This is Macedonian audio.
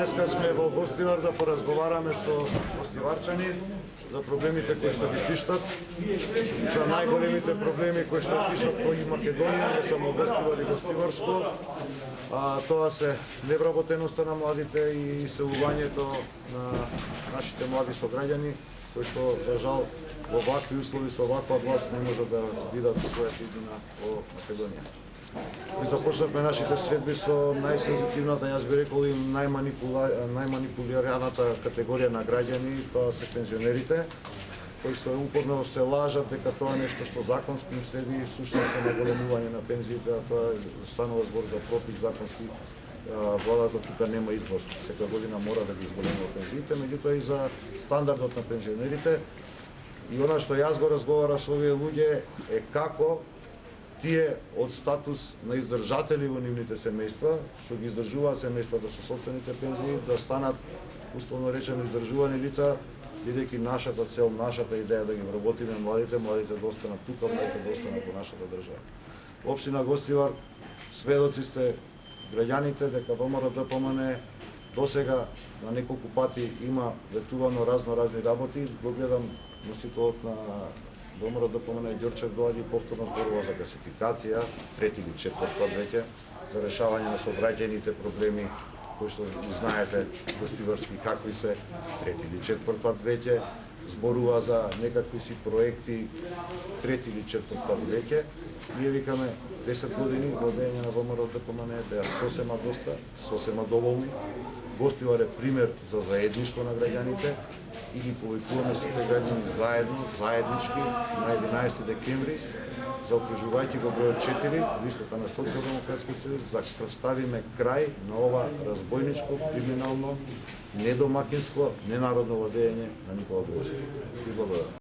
Денеска сме во Гостивар да поразговараме со гостиварчани за проблемите кои што ги тиштат, за најголемите проблеми кои што тиштат кои Македонија, не само Гостивар и Гостиварско. Тоа се невработеноста на младите и иселувањето на нашите млади сограѓани, кои што за жал во вакви услови со ваква власт не може да видат својата иднина во Македонија. И започнавме нашите средби со најсензитивната, јас би рекол и најманипулираната категорија на граѓани, тоа се пензионерите, кои што упорно се лажат дека тоа нешто што законски им следи, всушност е наголемување на пензиите, а тоа станува збор за профит законски. Владата тука нема избор, секоја година мора да ги изголемува пензиите, меѓутоа и за стандардот на пензионерите. И она што јас го разговара со овие луѓе е како тие од статус на издржатели во нивните семејства, што ги издржуваат семејствата со сопствените пензии, да станат условно речено издржувани лица, бидејќи нашата цел, нашата идеја да ги вработиме младите да останат тука, младите да останат во нашата држава. Општина Гостивар, сведоци сте граѓаните дека ВМРО ДПМН досега на неколку пати има ветувано разни работи. Го гледам носителот на ВМРО ДПМН Ѓорчев доаѓа и повторно зборува за гасификација, трети или четврт пат веќе, за решавање на сообраќајните проблеми кои што знаете гостиварски какви се, трети или четврт пат веќе, зборува за некакви си проекти, трети или четврт пат веќе. Ние викаме 10 години владење на ВМРО ДПМН беа сосема доста, сосема доволни. Гостивар е пример за заедништво на граѓаните и ги повикуваме сите граѓани заедно, заеднички на 11 декември, заокружувајќи го бројот 4, листата на Социјалдемократски сојуз, да ставиме крај на ова разбойничко, криминално, недомакинско, ненародно владење на Никола Груевски. И благодарам.